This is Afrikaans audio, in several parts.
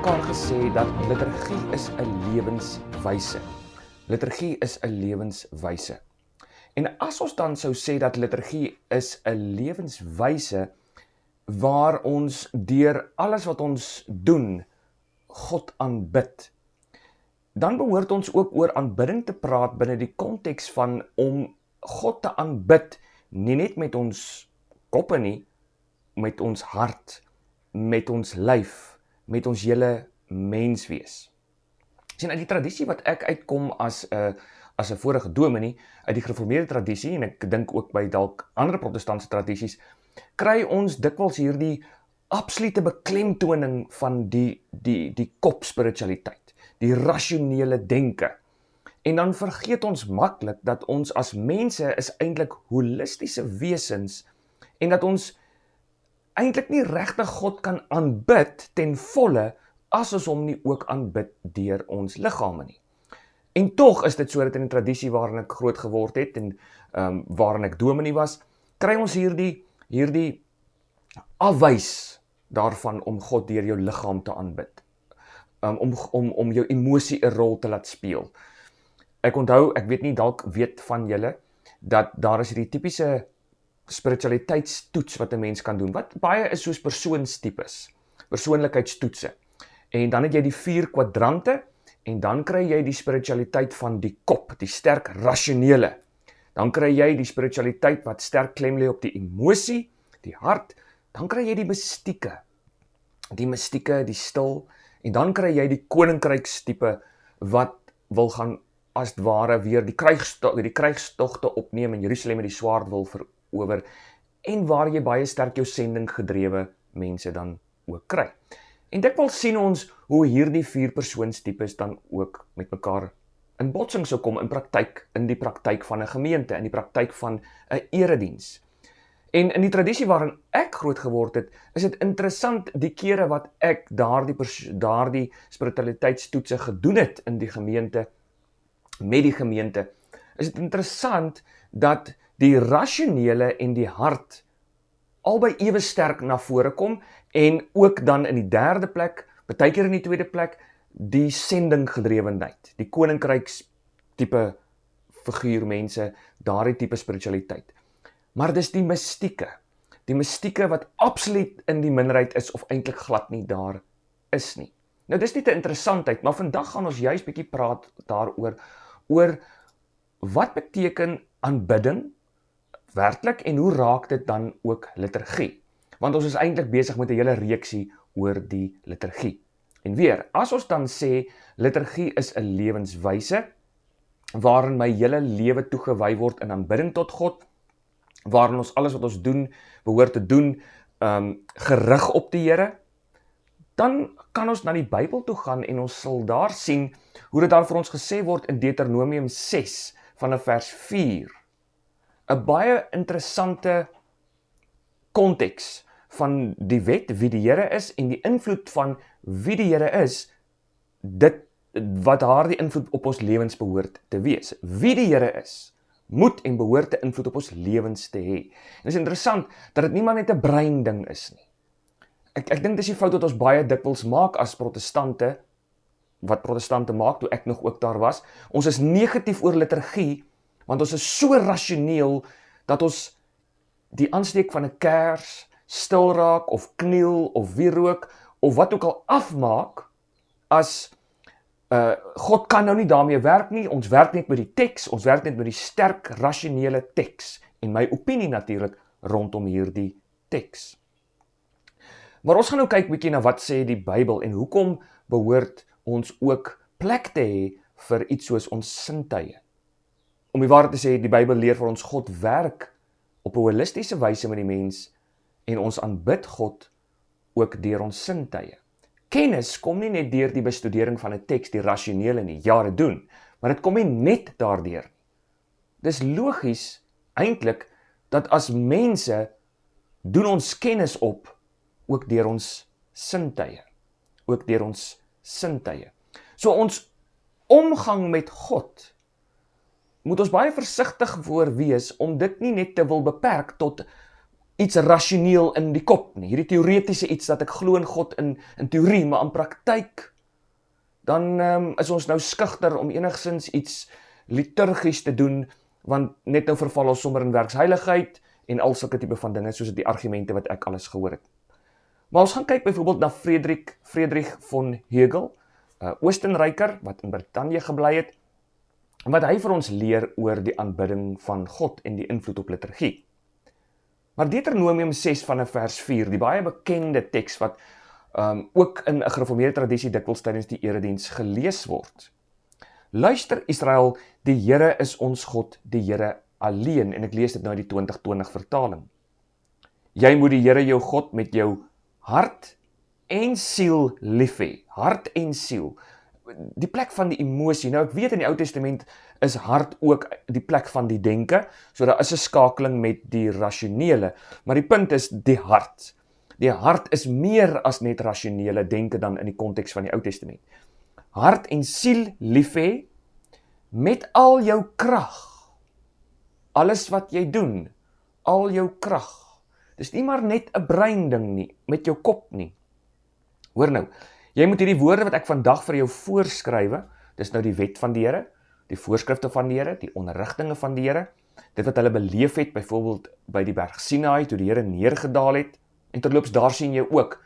mekaar gesê dat liturgie is 'n lewenswyse. Liturgie is 'n lewenswyse. En as ons dan sou sê dat liturgie is 'n lewenswyse waar ons deur alles wat ons doen, God aanbid, dan behoort ons ook oor aanbidding te praat binne die konteks van om God te aanbid, nie net met ons koppe nie, met ons hart, met ons lyf, met ons hele menswees. Sien, uit die tradisie wat ek uitkom as 'n vorige dominee, uit die gereformeerde tradisie, en ek dink ook by dalk ander protestantse tradisies, kry ons dikwels hierdie absolute beklemtoning van die kopspiritualiteit, die rasionele denke. En dan vergeet ons maklik dat ons as mense is eintlik holistiese wesens en dat ons eintlik nie regtig God kan aanbid ten volle as ons hom nie ook aanbid deur ons liggame nie. En tog is dit so dat in die tradisie waarin ek groot geword het en waarin ek dominee was, kry ons hierdie afwys daarvan om God deur jou liggaam te aanbid. Om jou emosie 'n rol te laat speel. Ek onthou, ek weet nie, dalk weet van julle, dat daar is hierdie tipiese spiritualiteitstoets wat 'n mens kan doen, wat baie is soos persoonstipes, persoonlikheidstoetse. En dan het jy die 4 kwadrante, en dan kry jy die spiritualiteit van die kop, die sterk rasionele. Dan kry jy die spiritualiteit wat sterk klem lê op die emosie, die hart. Dan kry jy die mystieke, die stil, en dan kry jy die koninkrykstipe wat wil gaan as het ware weer die krygstogte opneem en Jerusalem met die swaard wil verower, en waar jy baie sterk jou sending gedrewe mense dan ook kry. En dikwels sien ons hoe hierdie 4 persoonstipes dan ook met mekaar in botsing sou kom in die praktyk van 'n gemeente, in die praktyk van 'n erediens. En in die tradisie waarin ek groot geword het, is dit interessant die kere wat ek daardie spiritualiteitstoetse gedoen het in die gemeente, met die gemeente, is dit interessant dat die rasionele en die hart albei ewe sterk na vore kom, en ook dan in die 3de plek, partykeer in die 2de plek, die sendinggedrewenheid, die koninkrykstipe figuurmense, daardie tipe spiritualiteit. Maar dis die mystieke wat absoluut in die minderheid is, of eintlik glad nie daar is nie. Nou dis nie te interessantheid, maar vandag gaan ons juist bietjie praat daaroor, oor wat beteken aanbidding werklik en hoe raak dit dan ook liturgie? Want ons is eintlik besig met 'n hele reeksie oor die liturgie. En weer, as ons dan sê liturgie is 'n lewenswyse waarin my hele lewe toegewy word in aanbidding tot God, waarin ons alles wat ons doen, behoort te doen, gerig op die Here, dan kan ons na die Bybel toe gaan en ons sal daar sien hoe dit daar vir ons gesê word in Deuteronomium 6 vanaf vers 4. 'n baie interessante konteks van die wet, wie die Here is, en die invloed van wie die Here is, dit wat daardie invloed op ons lewens behoort te wees. Wie die Here is, moet en behoort 'n invloed op ons lewens te hê. En dit is interessant dat dit nie maar net 'n brein ding is nie. Ek dink dis die fout wat ons baie dikwels maak as protestante, wat protestante maak, toe ek nog ook daar was. Ons is negatief oor liturgie, want ons is so rasioneel, dat ons die aansteek van 'n kers, stil raak, of kniel, of wierook, of wat ook al afmaak, as God kan nou nie daarmee werk nie, ons werk net met die teks, ons werk net met die sterk rasionele teks, en my opinie natuurlik rondom hierdie teks. Maar ons gaan nou kyk bietjie na wat sê die Bybel, en hoekom behoort ons ook plek te hê vir iets soos ons sintuie. Om die waarheid te sê, die Bybel leer vir ons God werk op 'n holistiese wyse met die mens, en ons aanbid God ook deur ons sintuie. Kennis kom nie net deur die bestudering van 'n teks, die rasionele nie, ja, dit doen, maar dit kom nie net daardeur. Dis logies eintlik dat as mense doen ons kennis op ook deur ons sintuie, So ons omgang met God moet ons baie versigtig voor wees om dit nie net te wil beperk tot iets rasioneel in die kop nie. Hierdie teoretiese iets dat ek glo in God in teorie, maar in praktyk, dan is ons nou skugter om enigsins iets liturgies te doen, want net nou verval ons sommer in werksheiligheid en al sulke tipe van dinge, soos die argumente wat ek alles gehoor het. Maar ons gaan kyk byvoorbeeld na Friedrich von Hegel, Oostenryker, wat in Brittanje gebly het, en wat hy vir ons leer oor die aanbidding van God en die invloed op liturgie. Maar Deuteronomium 6 vanaf vers 4, die baie bekende teks wat ook in 'n gereformeerde tradisie dikwels tydens die erediens gelees word. Luister Israel, die Here is ons God, die Here alleen, en ek lees dit nou die 2020 vertaling. Jy moet die Here jou God met jou hart en siel lief hê. Hart en siel. Die plek van die emosie. Nou ek weet in die Ou Testament is hart ook die plek van die denke, so daar is 'n skakeling met die rasionele, maar die punt is die hart. Die hart is meer as net rasionele denke dan in die konteks van die Ou Testament. Hart en siel lief hê met al jou krag. Alles wat jy doen, al jou krag. Dis nie maar net 'n brein ding nie, met jou kop nie. Hoor nou, jy moet hierdie woorde wat ek vandag vir jou voorskrywe, dis nou die wet van die Here, die voorskrifte van die Here, die onderrigtinge van die Here, dit wat hulle beleef het, byvoorbeeld by die berg Sinaï, toe die Here neergedaal het, en terloops daar sien jy ook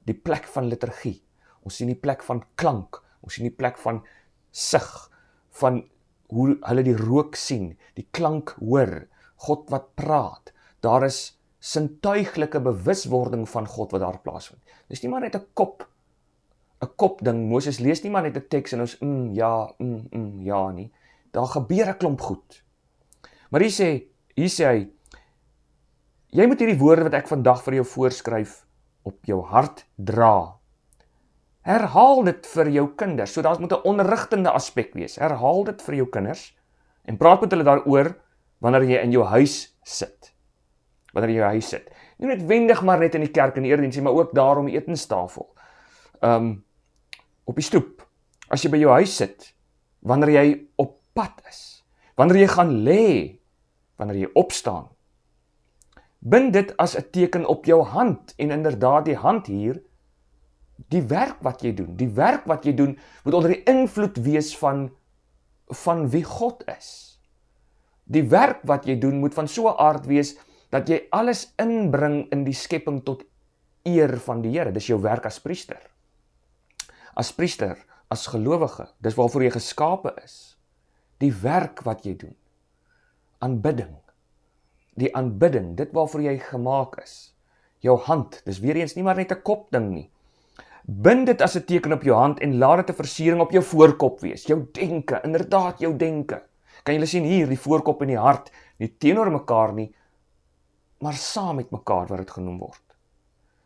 die plek van liturgie. Ons sien die plek van klank, ons sien die plek van sig, van hoe hulle die rook sien, die klank hoor, God wat praat. Daar is sintuiglike bewuswording van God wat daar plaasvind. Dis nie maar net 'n kop ding. Moses lees nie maar net 'n teks en ons ja nie. Daar gebeur 'n klomp goed. Maar hier sê hy, jy moet hierdie woorde wat ek vandag vir jou voorskryf op jou hart dra. Herhaal dit vir jou kinders. So daar moet 'n onderrigtende aspek wees. Herhaal dit vir jou kinders en praat met hulle daaroor wanneer jy in jou huis sit. Wanneer jy in jou huis sit. Nie noodwendig maar net in die kerk en die erediens, maar ook daar om die etenstafel. Op die stoep. As jy by jou huis sit, wanneer jy op pad is, wanneer jy gaan lê, wanneer jy opstaan. Bind dit as 'n teken op jou hand, en inderdaad die hand hier, die werk wat jy doen. Die werk wat jy doen moet onder die invloed wees van wie God is. Die werk wat jy doen moet van so 'n aard wees dat jy alles inbring in die skepping tot eer van die Here. Dis jou werk as priester. As priester, as gelowige, dis waarvoor jy geskape is. Die werk wat jy doen. Aanbidding. Die aanbidding, dit waarvoor jy gemaak is. Jou hand, dis weer eens nie maar net 'n kopding nie. Bind dit as 'n teken op jou hand en laat dit 'n versiering op jou voorkop wees. Jou denke, inderdaad jou denke. Kan julle sien hier, die voorkop en die hart, nie teenoor mekaar nie, maar saam met mekaar wat dit genoem word.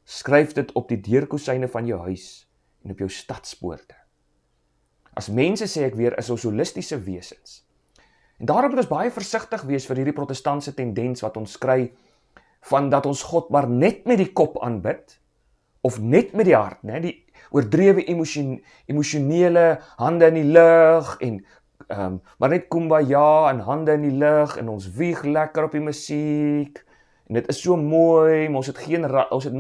Skryf dit op die deurkosyne van jou huis en op jou stadspoorte. As mense, sê ek weer, is ons holistiese wesens. En daarom moet ons baie versigtig wees vir hierdie protestantse tendens wat ons kry, van dat ons God maar net met die kop aanbid, of net met die hart, né? Die oordrewe emosionele hande in die lug, en maar net kumbaya en hande in die lug, en ons wieg lekker op die musiek, en dit is so mooi, maar ons het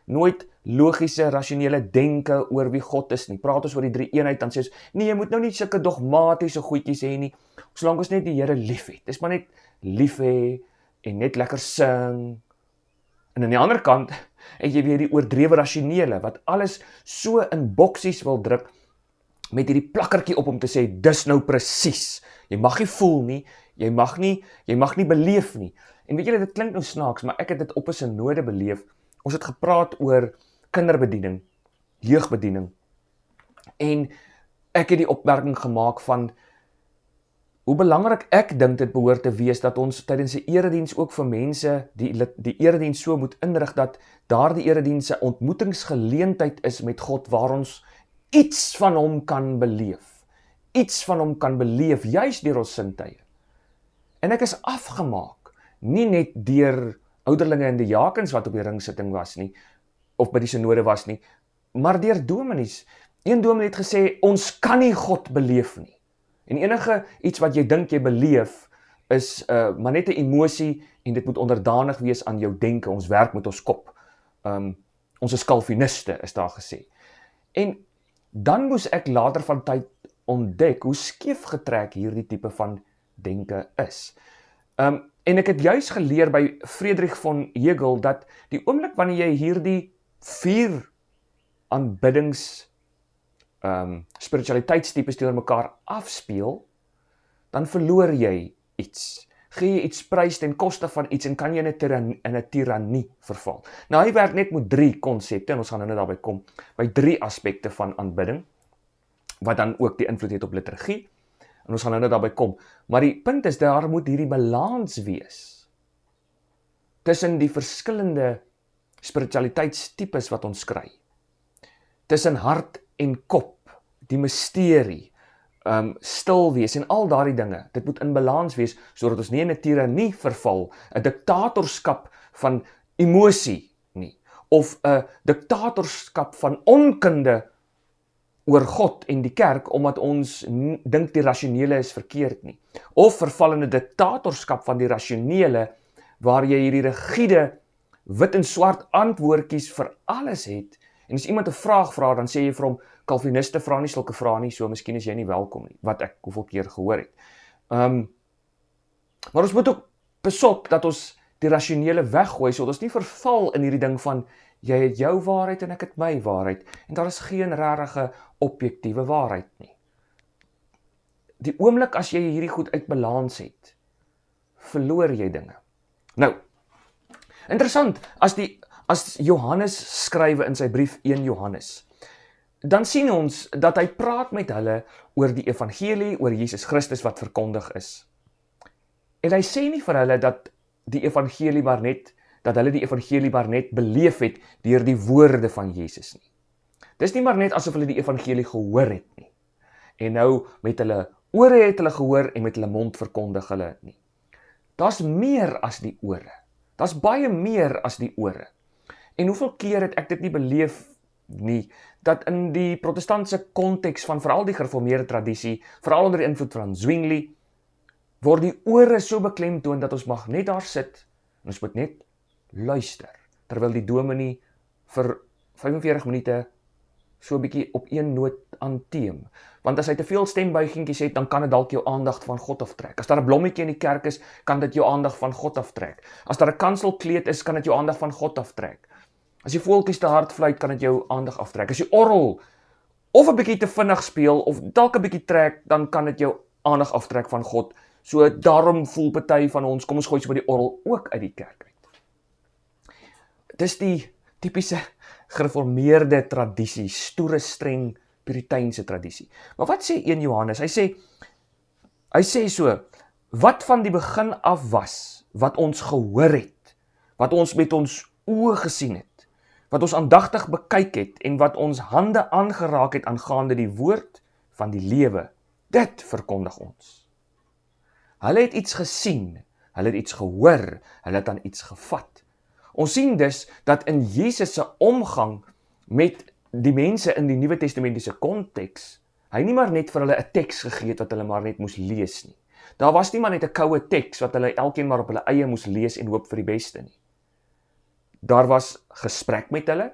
nooit logiese, rasionele denke oor wie God is nie. Praat ons oor die drie eenheid, dan sê ons, nee, jy moet nou nie sulke dogmatiese goedjies hê nie, solank ons net die Here lief het. Dis maar net lief hê, en net lekker sing. En aan die ander kant, het jy weer die oordrewe rasionele, wat alles so in boksies wil druk, met hierdie plakkertjie op om te sê, dis nou presies. Jy mag nie voel nie, jy mag nie beleef nie. En weet julle, dit klink nou snaaks, maar ek het dit op 'n synode beleef. Ons het gepraat oor kinderbediening, jeugbediening. En ek het die opmerking gemaak van hoe belangrik ek dink dit behoort te wees dat ons tydens 'n erediens ook vir mense die erediens so moet inrig dat daardie erediens 'n ontmoetingsgeleentheid is met God waar ons iets van hom kan beleef. Iets van hom kan beleef, juis deur ons sintuie. En ek is afgemaak, nie net deur ouderlinge en diakens wat op die ringsitting was nie, of by die synode was nie, maar deur dominees. Een dominee het gesê, ons kan nie God beleef nie. En enige iets wat jy dink jy beleef, is maar net 'n emosie en dit moet onderdanig wees aan jou denke. Ons werk met ons kop. Ons is Calviniste, is daar gesê. En dan moes ek later van tyd ontdek hoe skeef getrek hierdie tipe van denke is. En ek het juis geleer by Friedrich von Hegel dat die oomblik wanneer jy hierdie 4 aanbiddings spiritualiteitstipes teenoor mekaar afspeel, dan verloor jy iets. Gee jy iets prys ten koste van iets en kan jy in 'n tirannie verval. Nou hy werk net met 3 konsepte en ons gaan nou daarby kom, by 3 aspekte van aanbidding, wat dan ook die invloed het op liturgie, en ons gaan nou daarby kom. Maar die punt is, daar moet hierdie balans wees, tussen die verskillende spiritualiteitstipes wat ons kry, tussen hart en kop, die misterie, stil wees en al daardie dinge. Dit moet in balans wees, sodat ons nie in 'n tirannie verval, 'n diktatorskap van emosie nie, of 'n diktatorskap van onkunde oor God en die kerk, omdat ons dink die rasionele is verkeerd nie. Of verval in 'n diktatorskap van die rasionele, waar jy hierdie rigide, wit en swart antwoordjies vir alles het, en as iemand 'n vraag vra, dan sê jy vir hom, Calviniste vra nie sulke vrae nie, so miskien is jy nie welkom nie, wat ek hoeveel keer gehoor het. Maar ons moet ook besop dat ons die rasionele weggooi, sodat ons nie verval in hierdie ding van, jy het jou waarheid en ek het my waarheid, en daar is geen regte objektiewe waarheid nie. Die oomblik as jy hierdie goed uit balans het, verloor jy dinge. Nou, interessant, as Johannes skrywe in sy brief 1 Johannes, dan sien ons dat hy praat met hulle oor die evangelie, oor Jesus Christus wat verkondig is. En hy sê nie vir hulle dat hulle die evangelie maar net beleef het deur die woorde van Jesus nie. Dis nie maar net asof hulle die evangelie gehoor het nie. En nou met hulle ore het hulle gehoor en met hulle mond verkondig hulle nie. Daar's meer as die ore. Daar's baie meer as die ore. En hoeveel keer het ek dit nie beleef nie, dat in die protestantse konteks van veral die gereformeerde tradisie, veral onder die invloed van Zwingli, word die ore so beklemtoon dat ons mag net daar sit, en ons moet net luister, terwyl die dominee vir 45 minute so 'n bietjie op een noot aanteem. Want as hy te veel stembuigingetjies het, dan kan dit dalk jou aandag van God aftrek. As daar 'n blommetjie in die kerk is, kan dit jou aandag van God aftrek. As daar 'n kanselkleed is, kan dit jou aandag van God aftrek. As die voeltjies te hard fluit, kan dit jou aandag aftrek. As die orgel of 'n bietjie te vinnig speel, of dalk 'n bietjie trek, dan kan dit jou aandag aftrek van God. So daarom voel party van ons, kom ons gooi so by die orgel ook uit die kerk uit. Dis die tipiese gereformeerde tradisie, stoere, streng, puriteinse tradisie. Maar wat sê 1 Johannes? Hy sê so, wat van die begin af was, wat ons gehoor het, wat ons met ons oë gesien het, wat ons aandagtig bekyk het, en wat ons hande aangeraak het aangaande die woord van die lewe, dit verkondig ons. Hulle het iets gesien, hulle het iets gehoor, hulle het aan iets gevat. Ons sien dus dat in Jesus se omgang met die mense in die Nuwe Testamentiese konteks, hy nie maar net vir hulle 'n teks gegee het wat hulle maar net moes lees nie. Daar was nie maar net 'n koue teks wat hulle elkeen maar op hulle eie moes lees en hoop vir die beste nie. Daar was gesprek met hulle.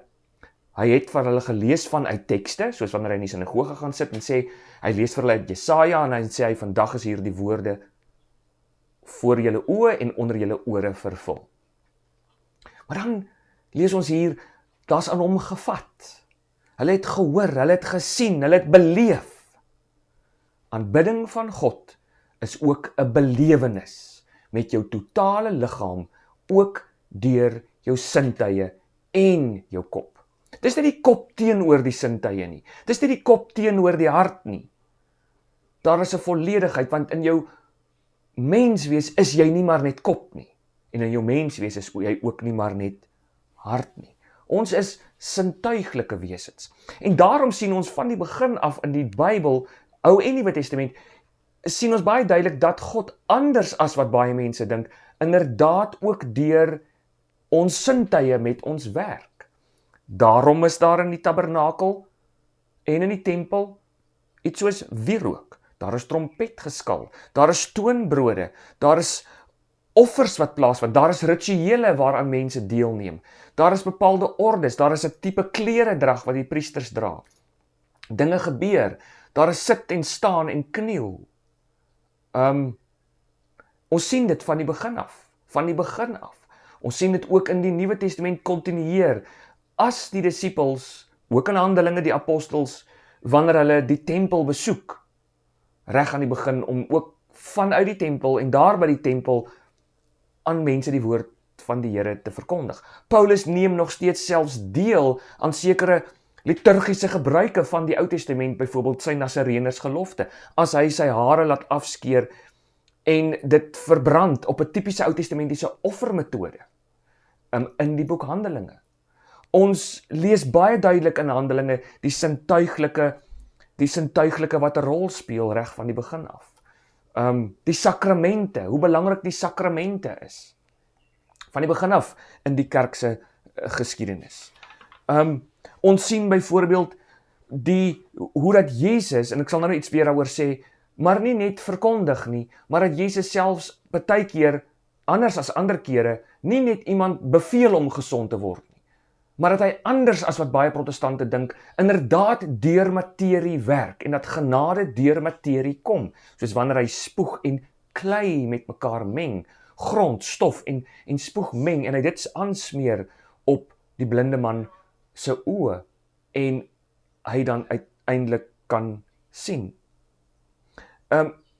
Hy het vir hulle gelees vanuit tekste, soos wanneer hy in die sinagoge gaan sit en sê, hy lees vir hulle uit Jesaja en hy sê hy vandag is hier die woorde voor julle oë en onder julle ore vervul. Maar dan lees ons hier, daar's aan hom gevat. Hulle het gehoor, hulle het gesien, hulle het beleef. Aanbidding van God is ook 'n belewenis met jou totale liggaam, ook deur jou sintuie en jou kop. Dis nie die kop teenoor die sintuie nie. Dis nie die kop teenoor die hart nie. Daar is 'n volledigheid, want in jou menswees is jy nie maar net kop nie. En in jou menswees is jy ook nie maar net hart nie. Ons is sintuiglike wesens. En daarom sien ons van die begin af in die Bybel, Ou en Nuwe Testament, sien ons baie duidelik dat God anders as wat baie mense dink, inderdaad ook deur ons sintuie met ons werk. Daarom is daar in die tabernakel en in die tempel iets soos wierook. daar is trompetgeskal, daar is toonbrode, daar is offers wat plaasvind, daar is rituele waaraan mense deelneem, daar is bepaalde ordes, daar is 'n tipe kleredrag wat die priesters dra. Dinge gebeur, daar is sit en staan en kniel. Ons sien dit van die begin af. Ons sien dit ook in die Nuwe Testament kontinueer. As die disippels, ook in Handelinge die apostels, wanneer hulle die tempel besoek, reg aan die begin, om ook vanuit die tempel en daar by die tempel aan mense die woord van die Here te verkondig. Paulus neem nog steeds selfs deel aan sekere liturgiese gebruike van die Ou Testament, byvoorbeeld sy Nasareëners gelofte, as hy sy hare laat afskeer en dit verbrand op 'n tipiese Ou Testamentiese offermetode in die boek Handelinge. Ons lees baie duidelik in Handelinge die sintuiglike wat 'n rol speel reg van die begin af. Die sakramente, hoe belangrik die sakramente is. Van die begin af in die kerk se geskiedenis. Ons sien byvoorbeeld hoe dat Jezus, en ek sal nou iets weer daaroor sê, maar nie net verkondig nie, maar dat Jezus selfs baie keer, anders as ander kere, nie net iemand beveel om gesond te word nie, maar dat hy anders as wat baie protestante dink, inderdaad deur materie werk, en dat genade deur materie kom, soos wanneer hy spoeg en klei met mekaar meng, grond, stof en spoeg meng, en hy dit aansmeer op die blinde man se oë, en hy dan uiteindelik kan sien.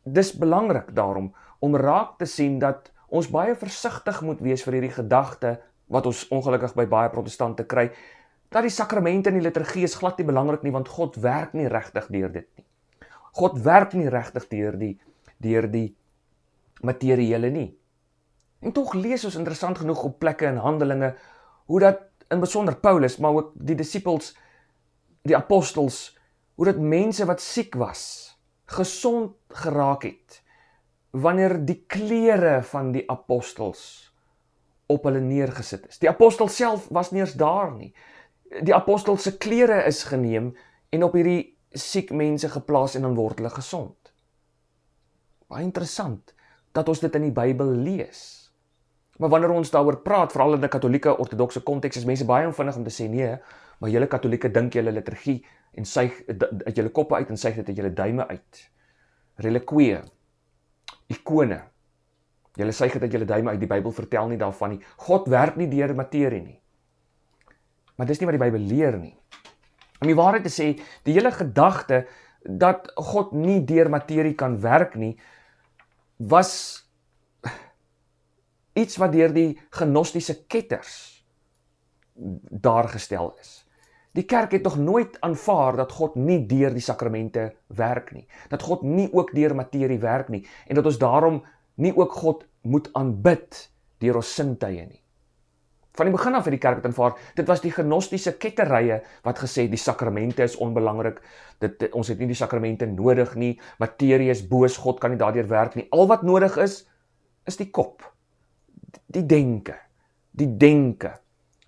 Dis belangrik daarom, om raak te sien dat ons baie versigtig moet wees vir hierdie gedagte, wat ons ongelukkig by baie protestante kry, dat die sakramente en die liturgie is glad nie belangrik nie, want God werk nie regtig deur dit nie. God werk nie regtig deur die materiële nie. En tog lees ons interessant genoeg op plekke in Handelinge, hoe dat in besonder Paulus, maar ook die disippels, die apostels, hoe dat mense wat siek was, gesond geraak het, wanneer die klere van die apostels op hulle neergesit is. Die apostel self was nie eens daar nie. Die apostel se klere is geneem en op hierdie siek mense geplaas en dan word hulle gesond. Baie interessant dat ons dit in die Bybel lees. Maar wanneer ons daaroor praat, veral in 'n katolieke ortodokse konteks, is mense baie onvinnig om te sê nee, maar julle katolieke dink julle liturgie en suig uit julle koppe uit en suig dit uit julle duime uit. Reliquieë, ikone, julle suig dit uit julle duime uit, die Bybel vertel nie daarvan nie. God werk nie deur materie nie. Maar dis nie wat die Bybel leer nie. Om die waarheid te sê, die hele gedagte dat God nie deur materie kan werk nie, was iets wat deur die gnostiese ketters daargestel is. Die kerk het nog nooit aanvaar dat God nie deur die sakramente werk nie, dat God nie ook deur materie werk nie, en dat ons daarom nie ook God moet aanbid deur ons sintuie nie. Van die begin af het die kerk het aanvaar, dit was die gnostiese ketterrye wat gesê die sakramente is onbelangrik, ons het nie die sakramente nodig nie, materie is boos, God kan nie daardeur werk nie. Al wat nodig is die kop, die denke.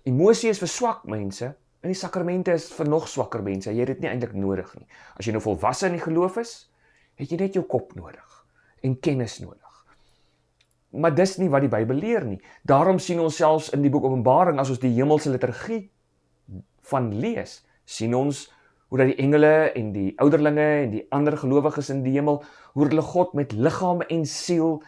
Emosie is vir swak mense, en die sakramente is vir nog swakker mense. Jy het dit nie eintlik nodig nie. As jy nou volwasse in die geloof is, het jy net jou kop nodig, en kennis nodig. Maar dis nie wat die Bybel leer nie. Daarom sien ons selfs in die boek Openbaring, as ons die hemelse liturgie van lees, sien ons hoe dat die engele en die ouderlinge en die ander gelowiges in die hemel, hoe hulle God met liggaam en siel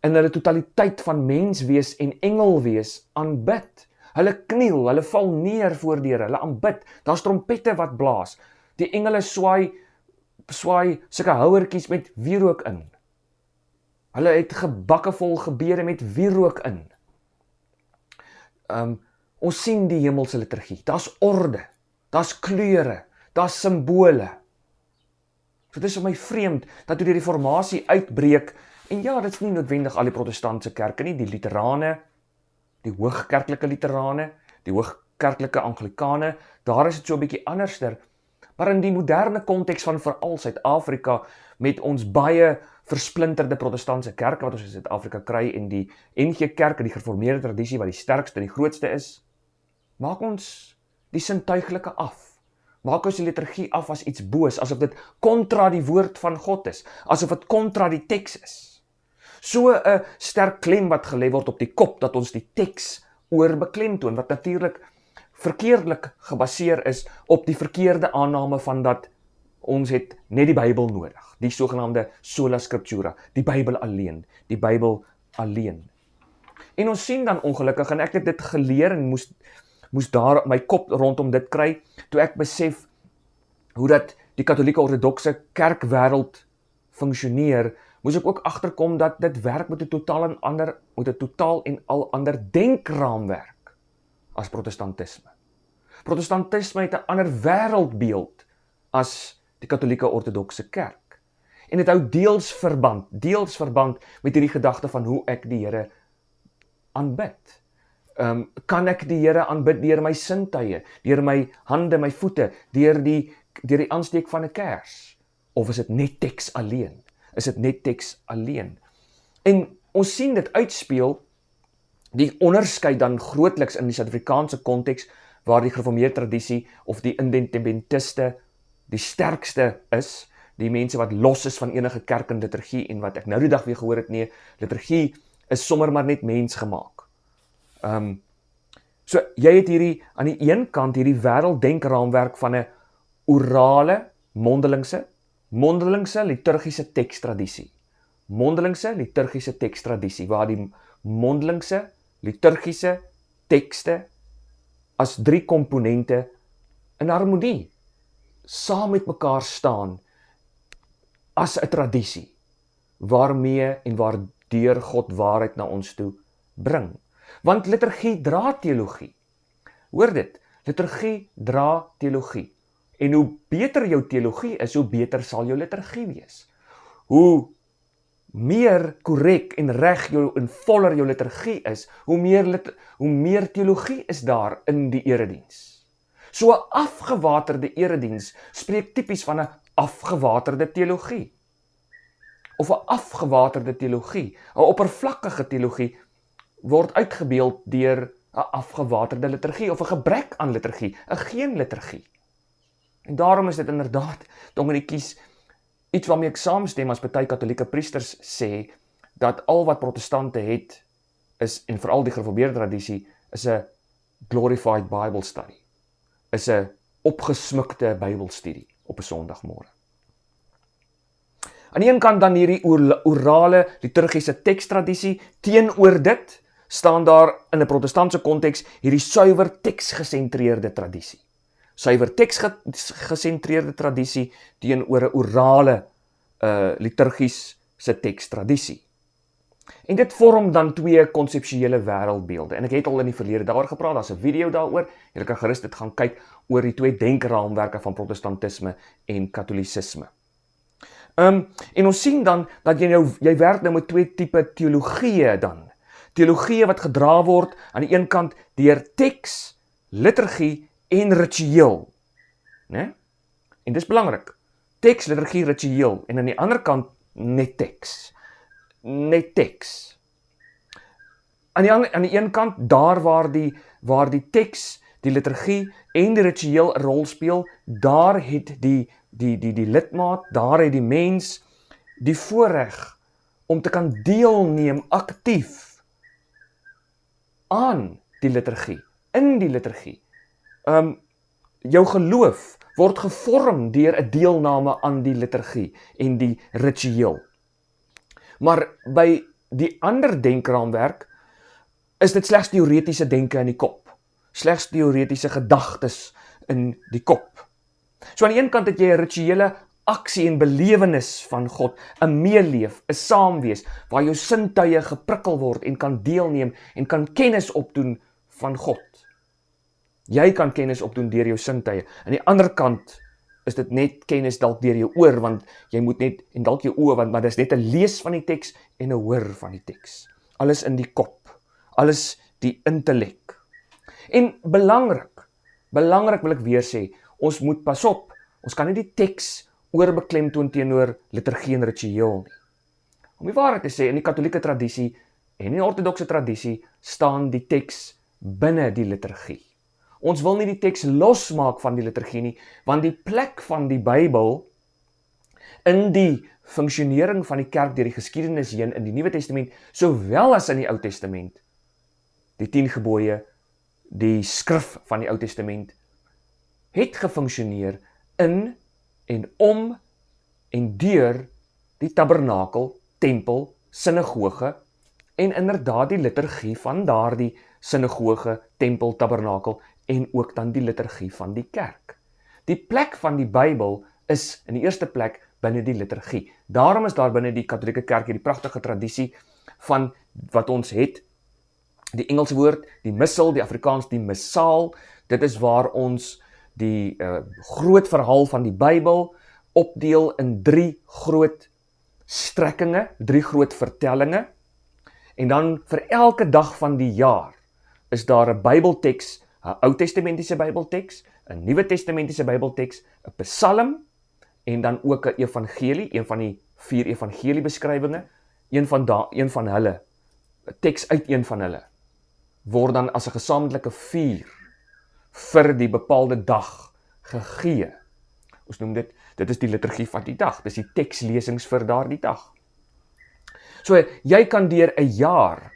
in hulle totaliteit van mens wees en engel wees aanbid. Hulle kniel, hulle val neer voor die Here, hulle aanbid. Daar's trompette wat blaas. Die engele swaai sulke houertjies met wierook in. Hulle het gebakke vol gebede met wierook in. Ons sien die hemelse liturgie. Daar's orde, daar's kleure, daar's simbole. So dit is vir my vreemd dat toe die reformatie uitbreek, en ja, dit is nie noodwendig al die protestantse kerke nie, die Luterane, die hoogkerklike Luterane, die hoogkerklike Anglikane, daar is dit so 'n bietjie anderster, maar in die moderne konteks van veral Suid-Afrika, met ons baie versplinterde protestantse kerke wat ons in Suid-Afrika kry, en die NG Kerk, die gereformeerde tradisie wat die sterkste en die grootste is, maak ons die sintuiglike af. maak ons die liturgie af as iets boos, asof dit kontra die woord van God is, asof dit kontra die teks is. So 'n sterk klem wat gelê word op die kop, dat ons die teks oorbeklemtoon, wat natuurlik verkeerdelik gebaseer is op die verkeerde aanname van dat ons het net die Bybel nodig, die sogenaamde sola scriptura, die Bybel alleen, die Bybel alleen. En ons sien dan ongelukkig, en ek het dit geleer en moes daar my kop rondom dit kry, toe ek besef hoe dat die katholieke ortodokse kerkwêreld funksioneer, moes ek ook agterkom dat dit werk met 'n totaal en al ander denkraamwerk as protestantisme. Protestantisme het 'n ander wêreldbeeld as die katholieke ortodokse kerk. En dit hou deels verband met hierdie gedagte van hoe ek die Here aanbid. Kan ek die Here aanbid deur my sintuie, deur my hande, my voete, deur die aansteek van 'n kers? Of is dit net teks alleen? En ons sien dit uitspeel, die onderskeid dan grootliks in die Suid-Afrikaanse konteks, waar die gereformeerde tradisie of die independentiste die sterkste is, die mense wat los is van enige kerk en liturgie, en wat ek nou die dag weer gehoor het, nee, liturgie is sommer maar net mensgemaak. So jy het hierdie, aan die een kant hierdie wêrelddenkraamwerk van 'n orale, mondelingse liturgiese tekstradisie. Waar die mondelingse liturgiese tekste as 3 komponente in harmonie saam met mekaar staan as 'n tradisie waarmee en waardeur God waarheid na ons toe bring. Want liturgie dra teologie. Hoor dit, liturgie dra teologie. En hoe beter jou teologie is, hoe beter sal jou liturgie wees. Hoe meer korrek en reg en voller jou liturgie is, hoe meer teologie is daar in die erediens. So 'n afgewaterde erediens spreek tipies van 'n afgewaterde teologie. Of 'n afgewaterde teologie, 'n oppervlakkige teologie word uitgebeeld deur 'n afgewaterde liturgie of 'n gebrek aan liturgie, 'n geen liturgie. En daarom is dit inderdaad, dominiekies, iets waarmee ek saamstem as party katholieke priesters sê, dat al wat protestante het, is, en veral die gereformeerde tradisie, is 'n glorified Bible study, is 'n opgesmukte Bybelstudie op 'n Sondagmôre. Aan die een kant dan hierdie orale liturgiese tekstradisie, teenoor dit staan daar in 'n protestantse konteks hierdie suiwer teksgesentreerde tradisie. Suiwer teksgesentreerde tradisie teenoor 'n orale liturgiese tekstradisie. En dit vorm dan 2 konseptuele wêreldbeelde. En ek het al in die verlede daaroor gepraat, daar's 'n video daaroor. Jy kan gerus dit gaan kyk oor die 2 denkraamwerke van protestantisme en katolicisme. En ons sien dan dat jy werk nou met 2 tipe teologieë dan. Teologieë wat gedra word aan die een kant deur teks, liturgie en ritueel. Né? En dis belangrik. Teks, liturgie, ritueel, en aan die ander kant net teks. Net teks. Aan die een kant, daar waar die teks, die liturgie en die ritueel 'n rol speel, daar het die lidmaat, daar het die mens die voorreg om te kan deelneem aktief aan die liturgie, in die liturgie. Jou geloof word gevorm deur 'n deelname aan die liturgie en die ritueel. Maar by die ander denkraamwerk is dit slegs teoretiese denke in die kop, slegs teoretiese gedagtes in die kop. So aan die een kant het jy 'n rituele aksie en belewenis van God, 'n meeleef, 'n saamwees, waar jou sintuie geprikkel word en kan deelneem en kan kennis opdoen van God. Jy kan kennis opdoen deur jou sintuie. Aan die ander kant is dit net kennis dalk deur jou oor, want jy moet net, en dalk jou oë, maar dis net 'n lees van die teks en 'n hoor van die teks. Alles in die kop, alles die intellek. En belangrik wil ek weer sê, ons moet pas op, ons kan nie die teks oorbeklemtoon teenoor liturgie en ritueel nie. Om die waarheid te sê, in die katholieke tradisie en in die ortodokse tradisie staan die teks binne die liturgie. Ons wil nie die teks losmaak van die liturgie nie, want die plek van die Bybel in die funksionering van die kerk deur die geskiedenis heen in die Nuwe Testament, sowel as in die Ou Testament, die 10 gebooie, die skrif van die Ou Testament, het gefunksioneer in en om en deur die tabernakel, tempel, sinagoge en inderdaad die liturgie van daardie sinagoge, tempel, tabernakel en ook dan die liturgie van die kerk. Die plek van die Bybel is in die eerste plek binne die liturgie. Daarom is daar binne die Katolieke Kerk die pragtige tradisie van wat ons het, die Engelse woord, die missal, die Afrikaans, die missaal. Dit is waar ons die groot verhaal van die Bybel opdeel in 3 groot strekkinge, 3 groot vertellinge. En dan vir elke dag van die jaar is daar 'n Bybelteks, 'n Ou Testamentiese Bybelteks, 'n Nuwe Testamentiese Bybelteks, 'n Psalm en dan ook 'n evangelie, een van die 4 evangeliebeskrywinge, een van hulle, 'n teks uit een van hulle, word dan as 'n gesamentlike vuur vir die bepaalde dag gegee. Ons noem dit is die liturgie van die dag, dis die tekslesings vir daardie dag. So, jy kan deur 'n jaar,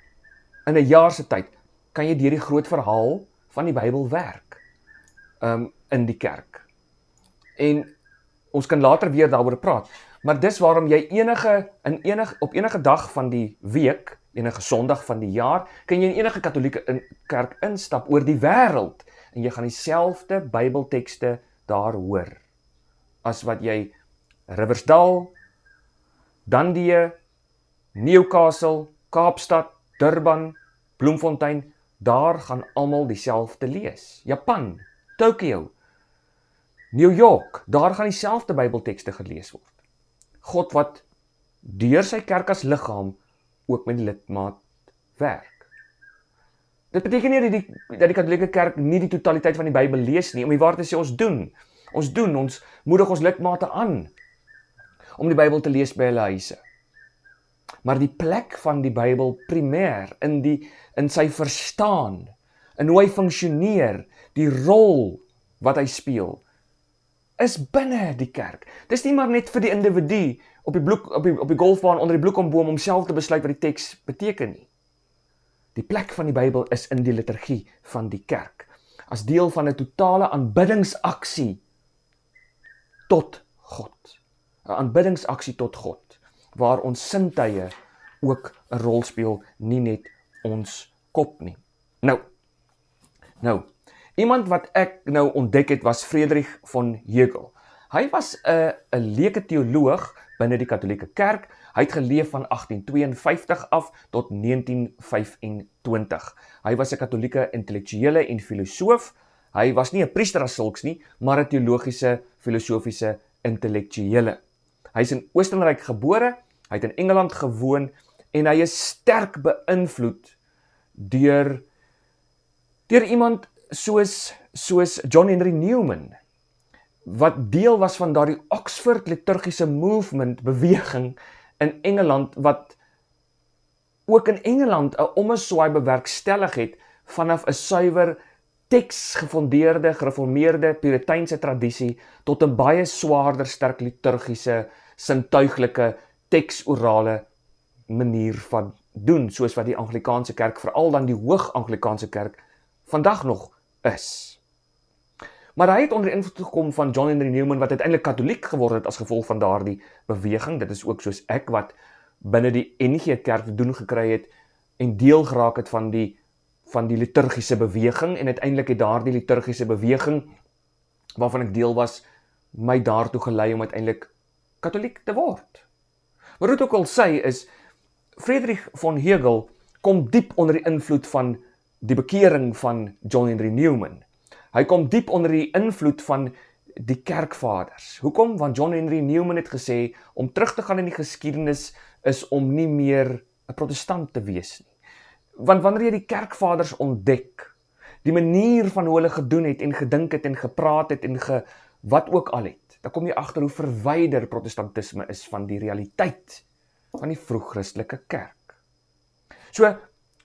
in 'n jaar se tyd, kan jy deur die groot verhaal van die Bybel werk, in die kerk. En ons kan later weer daaroor praat, maar dis waarom jy op enige dag van die week, enige Sondag van die jaar, kan jy in enige Katolieke kerk instap oor die wêreld, en jy gaan dieselfde Bybeltekste daar hoor, as wat jy Riversdal, Dundee, Newcastle, Kaapstad, Durban, Bloemfontein, daar gaan almal dieselfde lees. Japan, Tokyo, New York, daar gaan dieselfde Bybeltekste gelees word. God wat deur sy kerk as liggaam ook met die lidmaat werk. Dit beteken nie dat die Katolieke Kerk nie die totaliteit van die Bybel lees nie, om die waarheid te sê, ons moedig ons lidmate aan om die Bybel te lees by hulle huise. Maar die plek van die Bybel primêr in sy verstaan, in hoe hy funksioneer, die rol wat hy speel, is binne die kerk. Dis nie maar net vir die individu op die golfbaan onder die bloekomboom om self te besluit wat die teks beteken nie. Die plek van die Bybel is in die liturgie van die kerk, as deel van 'n totale aanbiddingsaksie tot God. 'n Aanbiddingsaksie tot God, waar ons sintuie ook 'n rol speel, nie net ons kop nie. Nou, iemand wat ek nou ontdek het, was Friedrich von Hegel. Hy was 'n leuke teoloog binne die Katolieke Kerk. Hy het geleef van 1852 af tot 1925. Hy was 'n Katolieke intellektuele en filosoof. Hy was nie 'n priester as sulks nie, maar 'n teologiese, filosofiese intellektuele. Hy is in Oostenryk gebore, hy het in Engeland gewoon en hy is sterk beïnvloed deur iemand soos John Henry Newman, wat deel was van daardie Oxford liturgiese movement beweging in Engeland, wat ook in Engeland 'n ommeswaai bewerkstellig het vanaf 'n suiwer teksgefondeerde, gereformeerde, puriteinse tradisie tot 'n baie swaarder, sterk liturgiese, sintuiglike, teksorale manier van doen, soos wat die Anglikaanse kerk, veral dan die Hoog-Anglikaanse kerk, vandag nog is. Maar hy het onder invloed gekom van John Henry Newman, wat uiteindelik Katoliek geword het as gevolg van daardie beweging. Dit is ook soos ek wat binne die NG Kerk te doen gekry het en deel geraak het van die liturgiese beweging, en uiteindelik het daardie liturgiese beweging, waarvan ek deel was, my daartoe gelei om uiteindelik Katoliek te word. Maar wat ook al sê is, Friedrich von Hegel kom diep onder die invloed van die bekering van John Henry Newman. Hy kom diep onder die invloed van die kerkvaders. Hoekom? Want John Henry Newman het gesê, om terug te gaan in die geskiedenis is om nie meer 'n protestant te wees nie. Want wanneer jy die kerkvaders ontdek, die manier van hoe hulle gedoen het en gedink het en gepraat het en wat ook al het, dan kom jy agter hoe verwyder protestantisme is van die realiteit van die vroeg-Christelike kerk. So,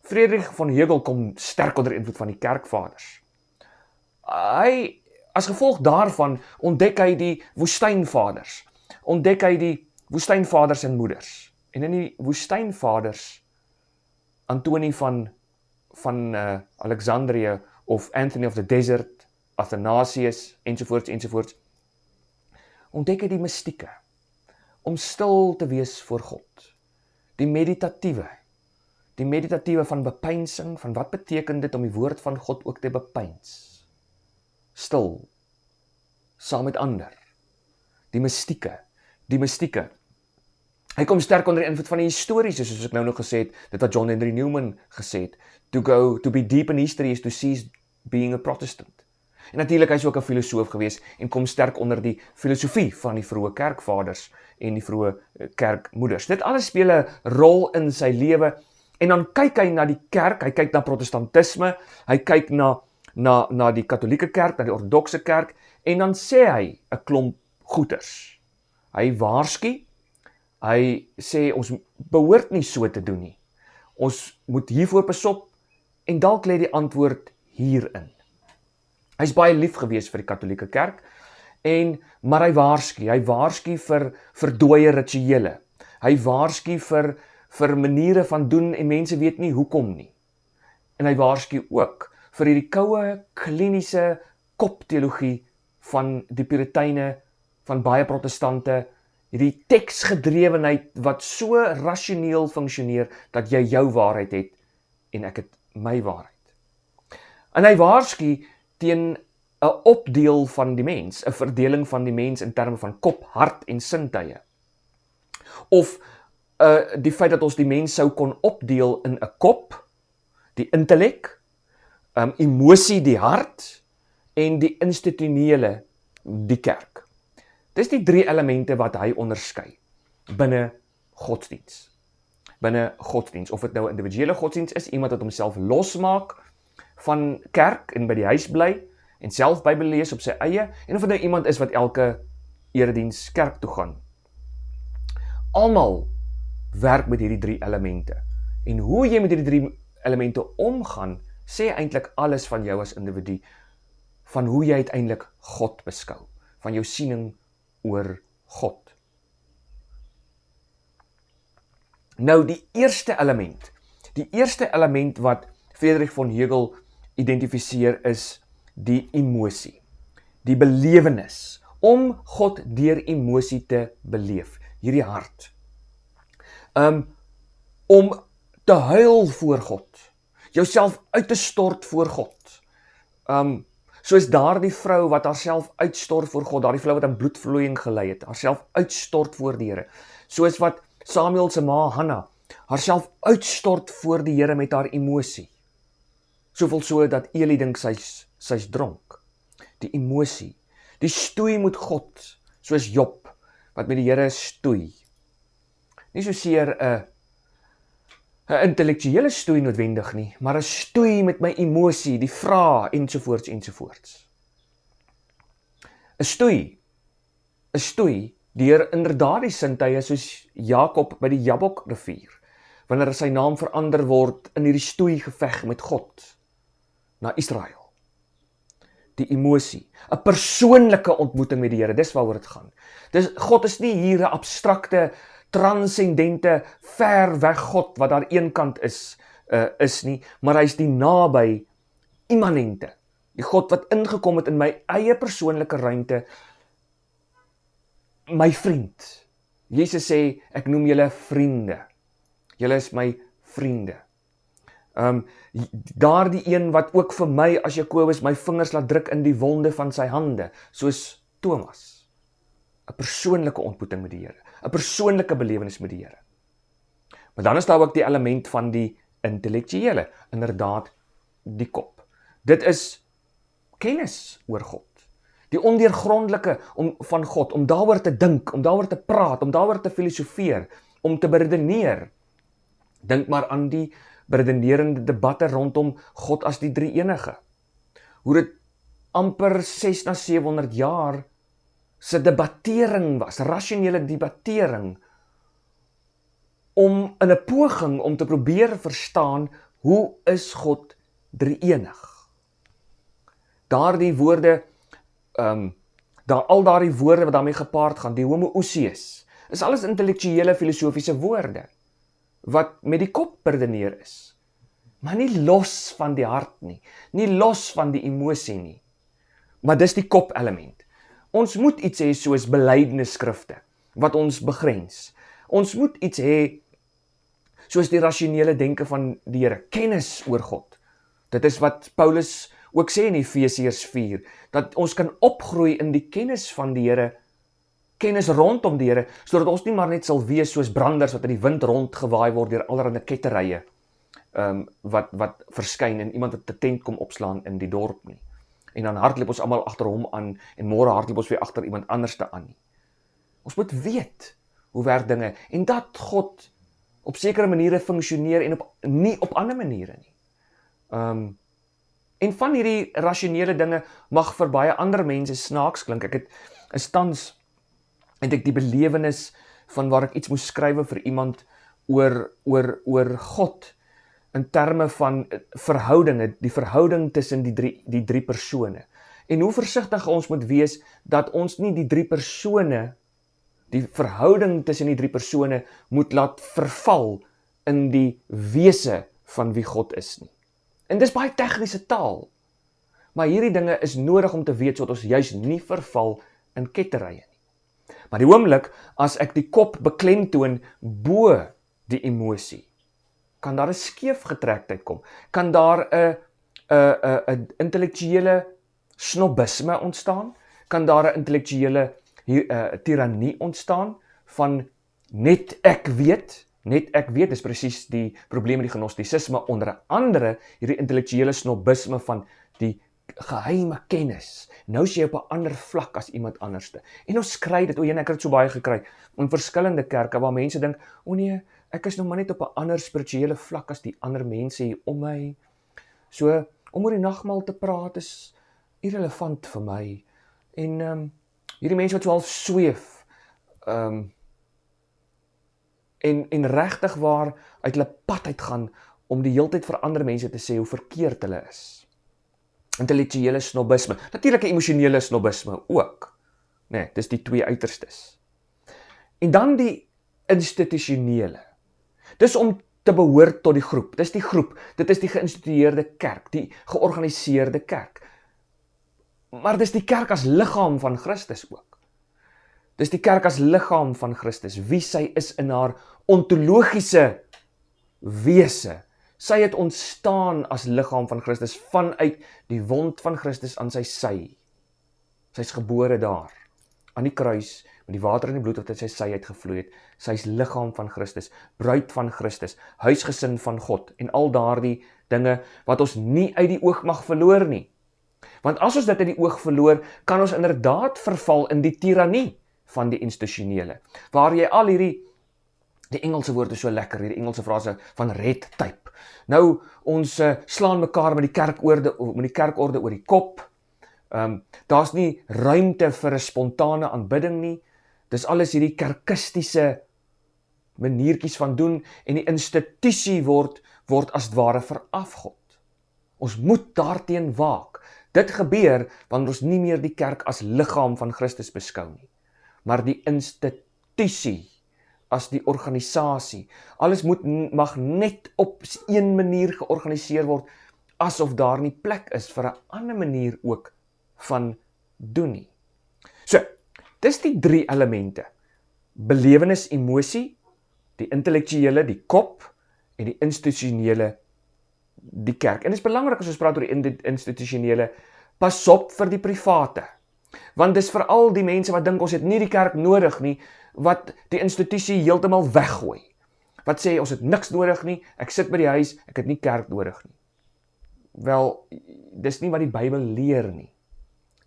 Friedrich von Hegel kom sterk onder invloed van die kerkvaders. Hy, as gevolg daarvan, ontdek hy die woestynvaders. Ontdek hy die woestynvaders en moeders. En in die woestynvaders, Antoni van Alexandrië, of Anthony of the Desert, Athanasius, ensovoorts, ontdek hy die mystieke, om stil te wees voor God. Die meditatiewe van bepeinsing, van wat beteken dit om die woord van God ook te bepeins. Stil, saam met ander. Die mystieke. Hy kom sterk onder die invloed van die historiese, soos ek nou nog gesê het, dit wat John Henry Newman gesê het, to be deep in history is to cease being a Protestant. En natuurlik hy is ook 'n filosoof gewees en kom sterk onder die filosofie van die vroeë kerkvaders en die vroeë kerkmoeders. Dit alles speel 'n rol in sy lewe en dan kyk hy na die kerk, hy kyk na protestantisme, hy kyk na die katholieke kerk, na die ortodokse kerk en dan sê hy 'n klomp goeters. Hy waarsku, hy sê ons behoort nie so te doen nie. Ons moet hiervoor pasop en dalk lê die antwoord hierin. Hy is baie lief gewees vir die katholieke kerk, maar hy waarsku vir dooie rituele. Hy waarsku vir maniere van doen en mense weet nie hoekom nie. En hy waarsku ook vir hierdie koue, kliniese kopteologie van die Purityne, van baie protestante, hierdie teksgedrewenheid wat so rasioneel funksioneer, dat jy jou waarheid het, en ek het my waarheid. En hy waarsku teen 'n opdeel van die mens, 'n verdeling van die mens in terme van kop, hart en sintuie. Of die feit dat ons die mens sou kon opdeel in 'n kop, die intellek, emosie, die hart, en die institusionele, die kerk. Dis die 3 elemente wat hy onderskei binne godsdiens. Of dit nou individuele godsdiens is, iemand wat homself losmaak van kerk en by die huis bly en self Bybel lees op sy eie, en of dit nou iemand is wat elke erediens kerk toe gaan. Almal werk met hierdie 3 elemente. En hoe jy met hierdie 3 elemente omgaan, sê eintlik alles van jou as individu, van hoe jy uiteindelik God beskou, van jou siening oor God. Nou die eerste element wat Friedrich von Hegel identifiseer is die emosie, die belewenis, om God deur emosie te beleef, hierdie hart. Om te huil voor God, jouself uit te stort voor God. Soos daardie vrou wat haarself uitstort voor God, daardie vrou wat aan bloedvloeiing gelei het, haarself uitstort voor die Here. Soos wat Samuel se ma Hanna haarself uitstort voor die Here met haar emosie. Soveel so dat Eli dink sy's dronk. Die emosie, die stoei met God, soos Job wat met die Here stoei. Nie soseer 'n intellektuele stoei noodwendig nie, maar 'n stoei met my emosie, die vrae ensovoorts. 'n stoei deur inderdaad die sintuie soos Jakob by die Jabokrivier, wanneer sy naam verander word in hierdie stoei geveg met God na Israel. Die emosie, 'n persoonlike ontmoeting met die Here, dis waaroor dit gaan. God is nie hier 'n abstrakte, transcendente, ver weg God wat daar eenkant is nie, maar hy is die naby, immanente, die God wat ingekom het in my eie persoonlike ruimte, my vriend. Jesus sê, ek noem julle vriende. Julle is my vriende. Daardie een wat ook vir my as Jakobus my vingers laat druk in die wonde van sy hande, soos Thomas. 'n persoonlike ontmoeting met die Here, 'n persoonlike belewenis met die Here. Maar dan is daar ook die element van die intellektuele, inderdaad die kop. Dit is kennis oor God. Die ondeurgrondelike van God, om daaroor te dink, om daaroor te praat, om daaroor te filosofeer, om te beredeneer. Dink maar aan die beredenerende debatte rondom God as die drie-enige. Hoe dit amper 600 na 700 jaar se debattering was, rasionele debattering, om in 'n poging om te probeer verstaan, hoe is God drie-enig? daardie woorde, al daardie woorde wat daarmee gepaard gaan, die homoousies, is alles intellektuele filosofiese woorde, wat met die kop redeneer is, maar nie los van die hart nie, nie los van die emosie nie, maar dis die kop element. Ons moet iets hê soos belydenisskrifte, wat ons begrens. Ons moet iets hê soos die rasionele denke van die Here, kennis oor God. Dit is wat Paulus ook sê in Efesiërs 4, dat ons kan opgroei in die kennis van die Here, kennis rondom die Here, sodat ons nie maar net sal wees soos branders wat in die wind rondgewaai word deur allerlei ketterye, wat verskyn en iemand wat 'n tent kom opslaan in die dorp nie. En dan hardloop ons almal agter hom aan, en môre hardloop ons weer agter iemand anderste aan nie. Ons moet weet hoe werk dinge, en dat God op sekere maniere funksioneer en nie op ander maniere nie. En van hierdie rasionele dinge mag vir baie ander mense snaaks klink. Ek het tans die belewenis van waar ek iets moes skrywe vir iemand oor God, in terme van verhoudinge, die verhouding tussen die drie persone. En hoe versigtig ons moet wees, dat ons nie die drie persone, die verhouding tussen die drie persone, moet laat verval in die wese van wie God is nie. En dis baie tegniese taal, maar hierdie dinge is nodig om te weet, sodat ons juis nie verval in ketterye nie. Maar die oomblik, as ek die kop beklemtoon bo die emosie, kan daar 'n skeefgetrektheid kom, kan daar 'n intellektuele snobisme ontstaan, kan daar 'n intellektuele tirannie ontstaan, van net ek weet, is presies die probleem met die gnostisisme, onder andere hierdie intellektuele snobisme van die geheime kennis. Nou is jy op 'n ander vlak as iemand anderste. En ons kry dit, ek het dit so baie gekry, in verskillende kerke, waar mense dink, nee, ek is nog maar net op 'n ander spirituele vlak as die ander mense hier om my. So, om oor die nagmaal te praat is irrelevant vir my. En hierdie mense wat so half sweef, en regtig waar uit hulle pad uitgaan, om die heeltyd vir ander mense te sê hoe verkeerd hulle is. Intellektuele snobisme, natuurlik 'n emosionele snobisme ook. Nee, dis die twee uiterstes. En dan die institusionele. Dis om te behoort tot die groep. Dis die groep. Dit is die geïnstitueerde kerk, die georganiseerde kerk. Maar dis die kerk as liggaam van Christus ook. Dis die kerk as liggaam van Christus, wie sy is in haar ontologiese wese. Sy het ontstaan as liggaam van Christus, vanuit die wond van Christus aan sy sy. Sy is gebore daar, aan die kruis, met die water en die bloed wat uit sy sy uitgevloei het. Sy is liggaam van Christus, bruid van Christus, huisgesin van God, en al daardie dinge wat ons nie uit die oog mag verloor nie. Want as ons dit uit die oog verloor, kan ons inderdaad verval in die tirannie van die institusionele, waar jy al hierdie, die Engelse woord is so lekker, hierdie Engelse frase van red tape. Nou, ons slaan mekaar met die kerkorde oor die kop. Daar's nie ruimte vir 'n spontane aanbidding nie. Dis alles hierdie kerkistiese maniertjies van doen, en die institusie word as het ware verafgod. Ons moet daarteen waak. Dit gebeur wanneer ons nie meer die kerk as liggaam van Christus beskou nie, maar die institusie as die organisasie. Alles mag net op een manier georganiseer word, asof daar nie plek is vir 'n ander manier ook van doen nie. So, dis die drie elemente. Belewenis, emosie, die intellektuele, die kop, en die institusionele, die kerk. En dit is belangrik as ons praat oor die institusionele, pas op vir die private. Want dis veral die mense wat dink ons het nie die kerk nodig nie, wat die institusie heeltemal weggooi. Wat sê ons het niks nodig nie, ek sit by die huis, ek het nie kerk nodig nie. Wel, dis nie wat die Bybel leer nie.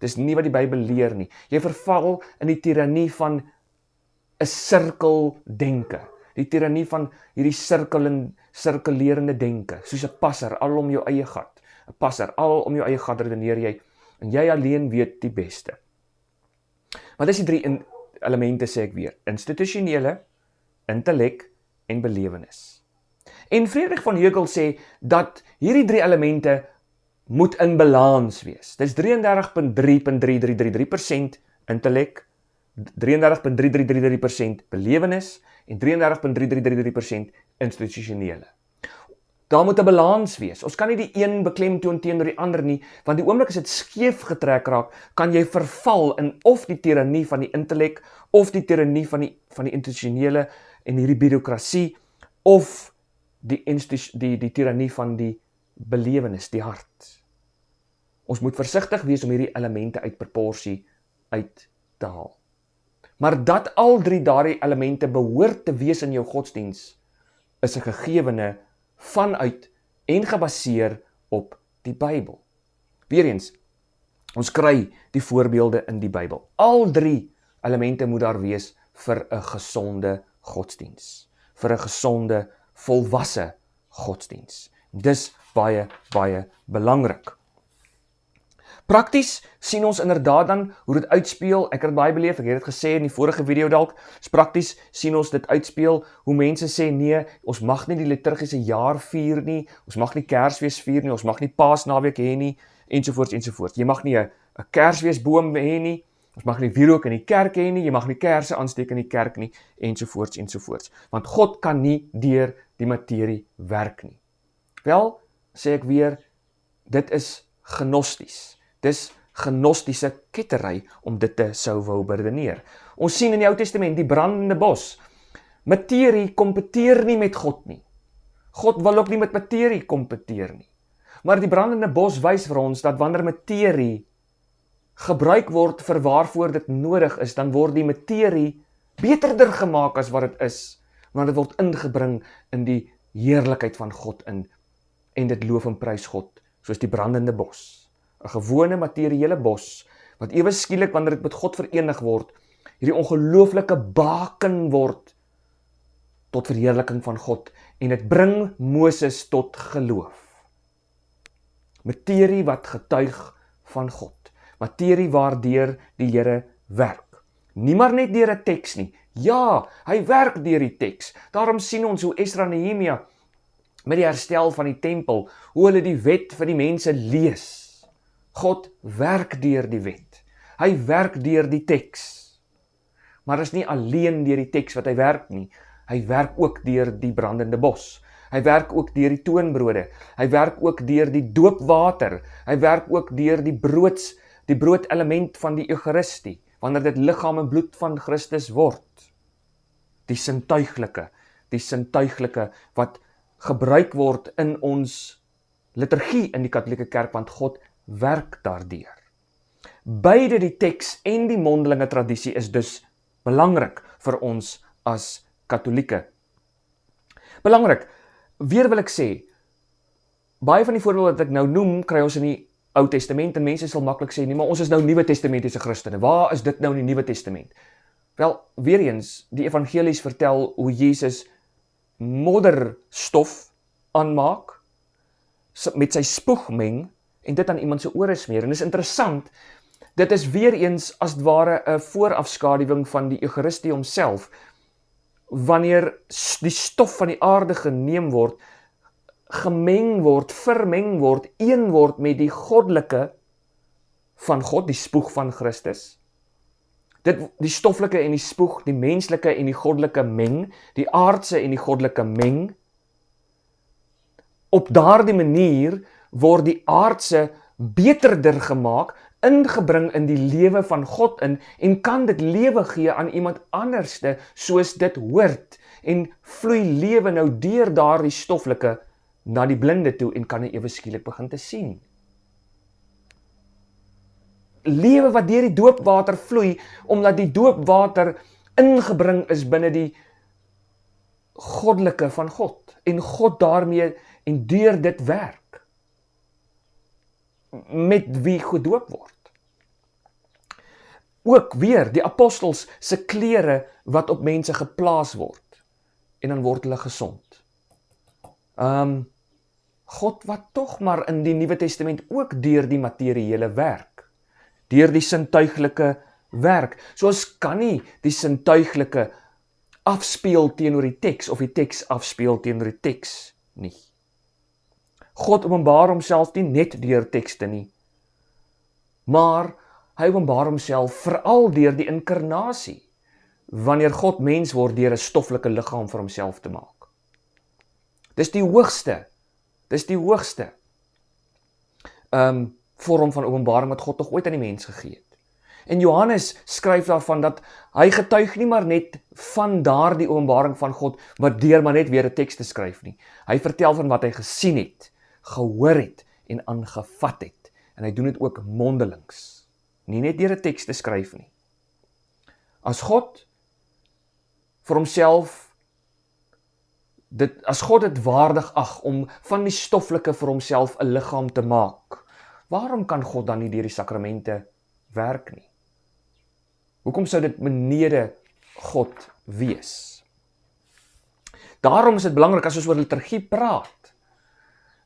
Dis nie wat die Bybel leer nie. Jy verval in die tirannie van 'n sirkeldenke. Die tirannie van hierdie sirkulerende denke, soos 'n passer, al om jou eie gat. 'n Passer, al om jou eie gat redeneer jy, en jy alleen weet die beste. Maar dis die drie elemente, sê ek weer, institusionele, intellek en belewenis. En Friedrich von Hegel sê dat hierdie drie elemente moet in balans wees. Dis 33,333% intellek, 33,3333% belewenis en 33,3333% institusionele. Daar moet 'n balans wees. Ons kan nie die een beklemtoon teenoor die ander nie, want die oomblik as dit skeef getrek raak, kan jy verval in of die tirannie van die intellek, of die tirannie van die institusionele en hierdie bureaukrasie, of die tirannie van die belewenis, die hart. Ons moet versigtig wees om hierdie elemente uit proporsie uit te haal. Maar dat al drie daardie elemente behoort te wees in jou godsdiens, is 'n gegewene vanuit en gebaseer op die Bybel. Weereens, ons kry die voorbeelde in die Bybel. Al drie elemente moet daar wees vir 'n gesonde godsdiens, vir 'n gesonde, volwasse godsdiens. Dis baie, baie belangrik. Prakties sien ons inderdaad dan hoe dit uitspeel. Ek het baie beleef, ek het dit gesê in die vorige video dalk. Prakties sien ons dit uitspeel, hoe mense sê nee, ons mag nie die liturgiese jaar vier nie, ons mag nie Kersfees vier nie, ons mag nie Paasnaweek hê nie, ensovoorts ensovoorts. Jy mag nie 'n Kersfeesboom hê nie, ons mag nie wierook in die kerk hê nie, jy mag nie kersse aansteek in die kerk nie, ensovoorts ensovoorts. Want God kan nie deur die materie werk nie. Wel, sê ek weer, dit is gnosties. Dis gnostiese kettery om dit te sou wou beredeneer. Ons sien in die Ou Testament die brandende bos. Materie kompeteer nie met God nie. God wil ook nie met materie kompeteer nie. Maar die brandende bos wys vir ons dat wanneer materie gebruik word vir waarvoor dit nodig is, dan word die materie beterder gemaak as wat dit is, want dit word ingebring in die heerlikheid van God in, en dit loof en prys God, soos die brandende bos. 'n gewone materiële bos, wat ewe skielik wanneer dit met God verenig word, hierdie ongelooflike baken word tot verheerliking van God, en dit bring Moses tot geloof. Materie wat getuig van God, materie waardeur die Here werk. Nie maar net deur 'n teks nie, ja, hy werk deur die teks. Daarom sien ons hoe Esra en Nehemia met die herstel van die tempel, hoe hulle die wet vir die mense lees. God werk deur die wet. Hy werk deur die teks. Maar is nie alleen deur die teks wat hy werk nie. Hy werk ook deur die brandende bos. Hy werk ook deur die toonbrode. Hy werk ook deur die doopwater. Hy werk ook deur die broodelement van die Eucharistie, wanneer dit liggaam en bloed van Christus word. Die sintuiglike wat gebruik word in ons liturgie in die Katolieke Kerk, want God werk daardeur. Beide die teks en die mondelinge tradisie is dus belangrik vir ons as Katolieke. Belangrik, weer wil ek sê, baie van die voorbeelde wat ek nou noem, kry ons in die Ou Testament, en mense sal maklik sê, nee, maar ons is nou Nuwe Testamentiese Christene. Waar is dit nou in die Nuwe Testament? Wel, weer eens, die evangelies vertel hoe Jesus modderstof aanmaak, met sy spoeg meng, en dit aan iemand se ore smeer. En dit is interessant, dit is weer eens as het ware 'n voorafskaduwing van die Eucharistie homself, wanneer die stof van die aarde geneem word, gemeng word, vermeng word, een word met die goddelike van God, die spoeg van Christus. Die stoflike en die spoeg, die menslike en die goddelike meng, die aardse en die goddelike meng. Op daardie manier word die aardse beterder gemaak, ingebring in die lewe van God in, en kan dit lewe gee aan iemand anderste, soos dit hoort, en vloei lewe nou deur daardie stoflike na die blinde toe, en kan hy ewe skielik begin te sien. Lewe wat deur die doopwater vloei, omdat die doopwater ingebring is binne die goddelike van God, en God daarmee en deur dit werk, met wie gedoop word. Ook weer die apostels se klere wat op mense geplaas word, en dan word hulle gesond. God wat tog maar in die Nuwe Testament ook deur die materiële werk, deur die sintuiglike werk. So ons kan nie die sintuiglike afspeel teenoor die teks, of die teks afspeel teenoor die teks nie. God openbaar homself nie net deur tekste nie, maar hy openbaar homself veral deur die inkarnasie, wanneer God mens word deur 'n stoffelike liggaam vir homself te maak. Dis die hoogste vorm van openbaring wat God nog ooit aan die mens gegee het. En Johannes skryf daarvan dat hy getuig nie maar net van daardie openbaring van God, wat deur maar net weer 'n teks te skryf nie. Hy vertel van wat hy gesien het, gehoor het en aangevat het. En hy doen dit ook mondelings, nie net deur 'n teks te skryf nie. As God vir homself, as God dit waardig ag om van die stoffelike vir homself 'n liggaam te maak, waarom kan God dan nie deur die sakramente werk nie? Hoekom sou dit benede God wees? Daarom is dit belangrik as ons oor liturgie praat,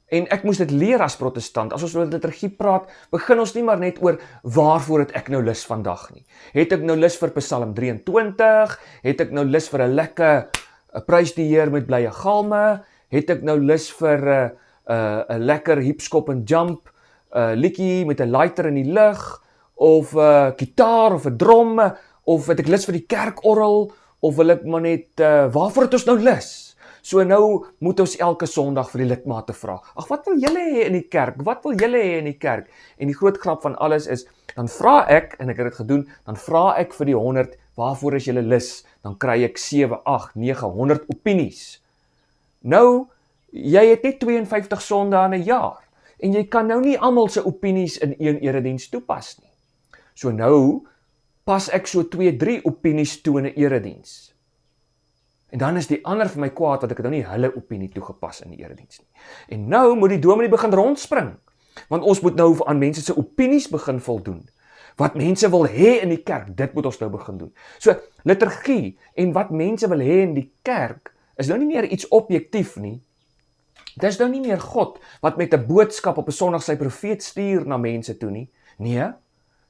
en ek moes dit leer as protestant, as ons oor liturgie praat, begin ons nie maar net oor waarvoor het ek nou lus vandag nie. Het ek nou lus vir Psalm 23? Het ek nou lus vir 'n lekker prys die Heer met blye galme? Het ek nou lus vir 'n lekker hipskop en jump liedjie met 'n lighter in die lug, of 'n gitaar of 'n drom, of het ek lus vir die kerkorrel, of wil ek maar net, waarvoor het ons nou lus? So nou moet ons elke Sondag vir die lidmate vra, ag, wat wil julle hê in die kerk? Wat wil julle hê in die kerk? En die groot grap van alles is, dan vra ek, en ek het dit gedoen, dan vra ek vir die 100, waarvoor is julle lus? Dan kry ek 7, 8, 9, 100 opinies. Nou, jy het net 52 Sondae in 'n jaar, en jy kan nou nie almal se opinies in een erediens toepas nie. So nou pas ek so 2, 3 opinies toe in 'n erediens. En dan is die ander vir my kwaad, want ek het nou nie hulle opinie toegepas in die erediens nie. En nou moet die dominee begin rondspring, want ons moet nou aan mense se opinies begin voldoen. Wat mense wil hê in die kerk, dit moet ons nou begin doen. So, liturgie en wat mense wil hê in die kerk, is nou nie meer iets objektief nie. Dis nou nie meer God, wat met 'n boodskap op 'n Sondag sy profeet stuur na mense toe nie. Nee,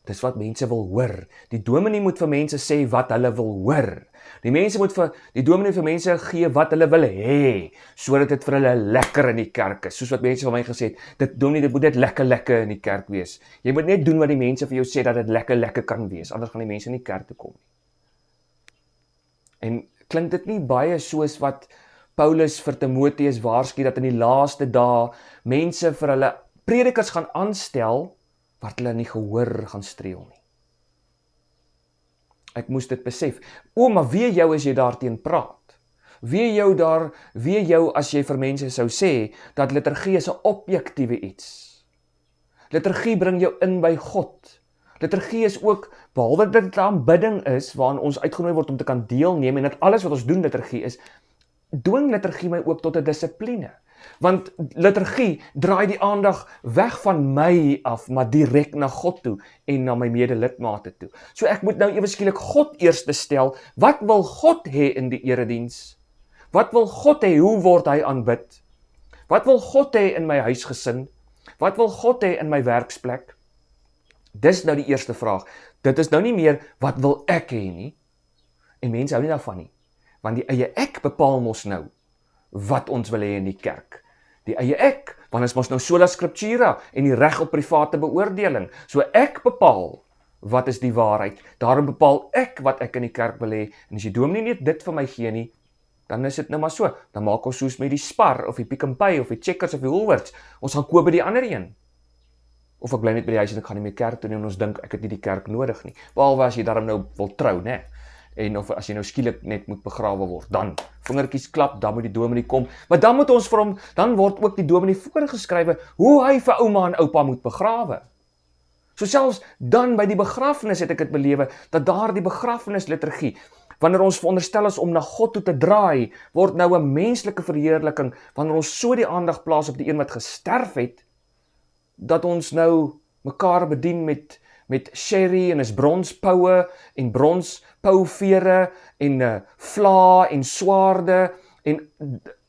dis wat mense wil hoor. Die dominee moet vir mense sê wat hulle wil hoor. Die dominee vir mense gee wat hulle wil hê, sodat dit vir hulle lekker in die kerk is. Soos wat mense van my gesê het, dit moet net lekker in die kerk wees. Jy moet net doen wat die mense vir jou sê dat dit lekker kan wees, anders gaan die mense nie kerk toe kom nie. En klink dit nie baie soos wat Paulus vir Timoteus waarsku dat in die laaste dae mense vir hulle predikers gaan aanstel wat hulle nie gehoor gaan streel nie. Ek moes dit besef. Maar wee jou as jy daarteen praat. Wee jou as jy vir mense sou sê dat liturgie is 'n objektiewe iets. Liturgie bring jou in by God. Liturgie is ook, behalwe dat dit 'n aanbidding is waarin ons uitgenooi word om te kan deelneem en dat alles wat ons doen liturgie is, dwing liturgie my ook tot 'n dissipline. Want liturgie draai die aandag weg van my af, maar direk na God toe en na my medelidmate toe. So ek moet nou ewe skielik God eerste stel. Wat wil God hê in die erediens? Wat wil God hê? Hoe word hy aanbid? Wat wil God hê in my huisgesin? Wat wil God hê in my werksplek? Dis nou die eerste vraag. Dit is nou nie meer, wat wil ek hê nie? En mense hou nie daarvan nie. Want die eie ek bepaal mos nou wat ons wil hê in die kerk. Die eie ek, want is mos nou sola scriptura en die reg op private beoordeling. So ek bepaal wat is die waarheid. Daarom bepaal ek wat ek in die kerk wil hê. En as die dominee nie dit vir my gee nie, dan is dit nou maar so. Dan maak ons soos met die Spar of die Pick n Pay of die Checkers of die Woolworths. Ons gaan koop by die ander een. Of ek bly net by die huis en ek gaan nie meer kerk toe nie en ons dink ek het nie die kerk nodig nie. Behalwe as jy daarom nou wil trou, né? En of as jy nou skielik net moet begrawe word, dan vingertjies klap, dan moet die dominee kom. Maar dan moet ons vir hom, dan word ook die dominee voorgeskrywe hoe hy vir ouma en oupa moet begrawe. So selfs dan by die begrafnis het ek dit belewe, dat daar die begrafnisliturgie, wanneer ons veronderstel is om na God toe te draai, word nou 'n menslike verheerliking, wanneer ons so die aandag plaas op die een wat gesterf het, dat ons nou mekaar bedien met sherry en is bronspoue en bronspouvere en vla en swaarde en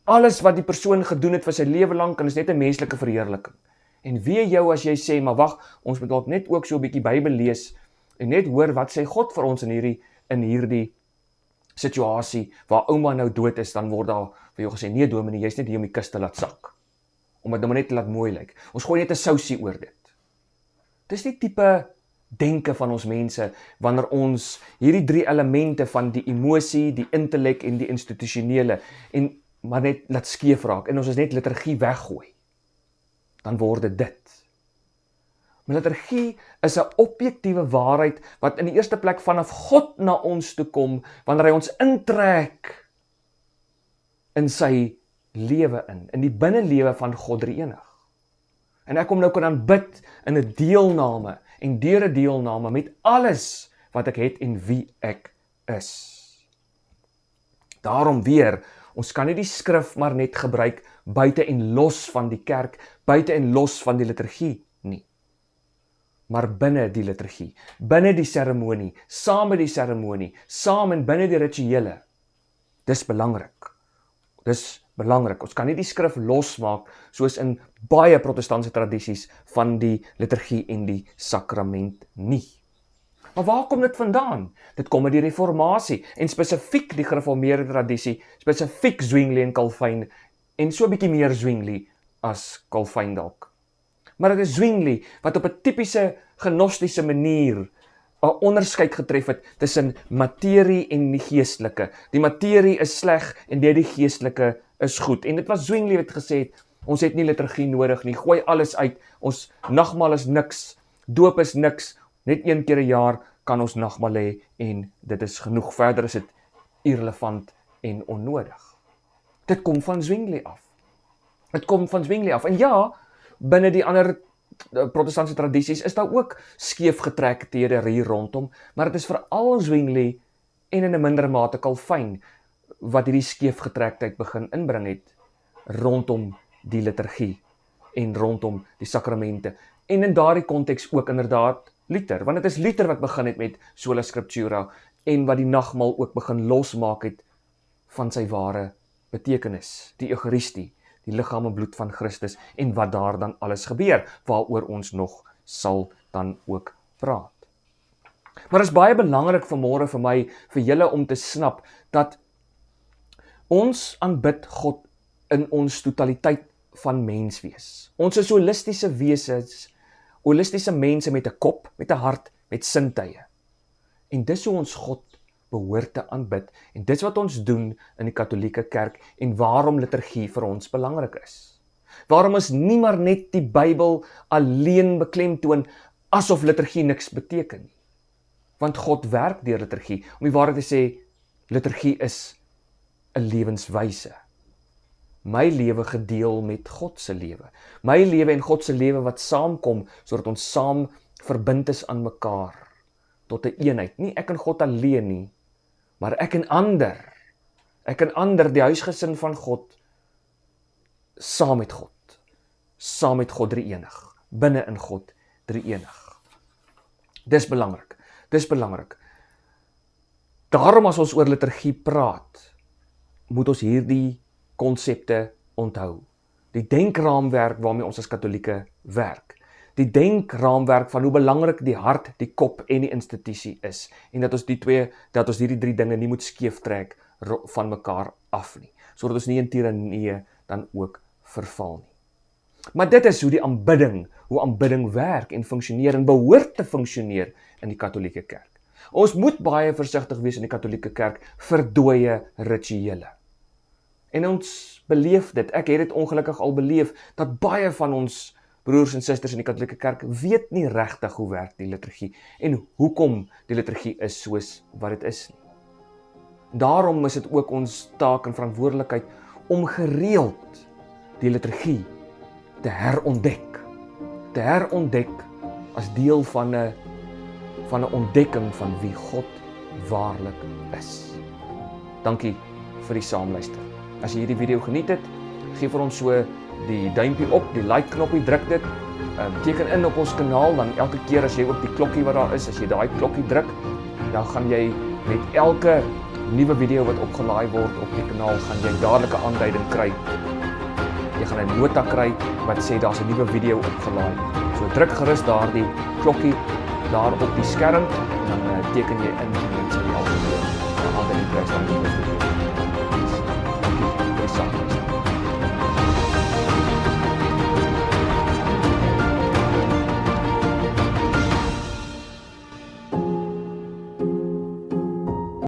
alles wat die persoon gedoen het vir sy lewe lank en is net 'n menslike verheerliking. En wee jou as jy sê, maar wag, ons moet dalk net ook so 'n bietjie Bybel lees en net hoor wat sê God vir ons in hierdie situasie waar ouma nou dood is, dan word daar vir jou gesê, nee dominee, jy's net hier om die kus te laat sak. om dit nou maar net te laat mooi lyk. Ons gooi net 'n sousie oor dit. Dis die tipe denke van ons mense, wanneer ons hierdie 3 elemente van die emosie, die intellek en die institusionele, en maar net laat skeef raak, en ons is net liturgie weggooi, dan word dit. Maar liturgie is 'n objektiewe waarheid, wat in die eerste plek vanaf God na ons toe kom, wanneer hy ons intrek in sy lewe in die binnelewe van God Drie-enig. En ek kom nou kan aanbid in 'n deelname, en deur 'n deelname met alles wat ek het en wie ek is. Daarom weer, ons kan nie die skrif maar net gebruik buite en los van die kerk, buite en los van die liturgie nie. Maar binne die liturgie, binne die seremonie, saam met die seremonie, saam en binne die rituele. Dis belangrik. Dis belangrik. Ons kan nie die skrif losmaak, soos in baie protestantse tradisies van die liturgie en die sakrament nie. Maar waar kom dit vandaan? Dit kom uit die reformatie, en spesifiek die gereformeerde tradisie, spesifiek Zwingli en Calvin, en so 'n bietjie meer Zwingli as Calvin dalk. Maar dit is Zwingli wat op 'n tipiese gnostiese manier 'n onderskeid getref het tussen materie en die geestelike. Die materie is sleg en die geestelike is goed. En dit was Zwingli wat gesê het, ons het nie liturgie nodig nie, gooi alles uit, ons nagmaal is niks, doop is niks, net 1 keer 'n jaar kan ons nagmaal hê en dit is genoeg. Verder is dit irrelevant en onnodig. Dit kom van Zwingli af. Dit kom van Zwingli af. En ja, binne die ander protestantse tradisies is daar ook skeefgetrekkethede hier rondom, maar dit is veral Zwingli en in 'n minder mate Calvin wat hierdie skeefgetrektheid begin inbring het rondom die liturgie en rondom die sakramente. En in daardie konteks ook inderdaad Luther, want dit is Luther wat begin het met sola scriptura en wat die nagmaal ook begin losmaak het van sy ware betekenis, die Eucharistie, die liggaam en bloed van Christus, en wat daar dan alles gebeur, waaroor ons nog sal dan ook praat. Maar dit is baie belangrik vanmôre vir my, vir julle om te snap, dat ons aanbid God in ons totaliteit van mens wees. Ons is holistiese wesens, holistiese mense met 'n kop, met 'n hart, met sintuie. En dis hoe ons God behoort te aanbid, en dis wat ons doen in die Katolieke Kerk, en waarom liturgie vir ons belangrik is. Waarom is nie maar net die Bybel alleen beklemtoon, asof liturgie niks beteken nie. Want God werk deur liturgie. Om die waarheid te sê, liturgie is 'n lewenswyse. My lewe gedeel met God se lewe. My lewe en God se lewe wat saamkom, sodat ons saam verbind is aan mekaar, tot 'n eenheid. Nie ek en God alleen nie, maar ek en ander. Ek en ander, die huisgesin van God, saam met God drie-enig, binne in God drie-enig. Dis belangrik, dis belangrik. Daarom as ons oor liturgie praat, moet ons hierdie konsepte onthou. Die denkraamwerk waarmee ons as Katolieke werk. Die denkraamwerk van hoe belangrik die hart, die kop en die institusie is. En dat ons hierdie 3 dinge nie moet skeef trek van mekaar af nie. Sodat ons nie in tirannee dan ook verval nie. Maar dit is hoe aanbidding werk en funksioneer en behoort te funksioneer in die Katolieke Kerk. Ons moet baie versigtig wees in die Katolieke Kerk vir dooie rituele. En ons beleef dit, ek het dit ongelukkig al beleef, dat baie van ons broers en susters in die Katolieke Kerk weet nie regtig hoe werk die liturgie en hoekom die liturgie is soos wat dit is nie. Daarom is dit ook ons taak en verantwoordelikheid om gereeld die liturgie te herontdek as deel van 'n ontdekking van wie God waarlik is. Dankie vir die saamluister. As jy hierdie video geniet het, gee vir ons so die duimpie op, die like knoppie, druk dit, teken in op ons kanaal, dan elke keer as jy ook die klokkie wat daar is, as jy daai klokkie druk, dan gaan jy met elke nuwe video wat opgelaai word op die kanaal, gaan jy dadelike aanduiding kry. Jy gaan 'n nota kry wat sê daar's 'n nuwe video opgelaai. So druk gerus daardie klokkie daar op die skerm, en dan teken jy in en mense help jou. Dan gaan jy die prys aan die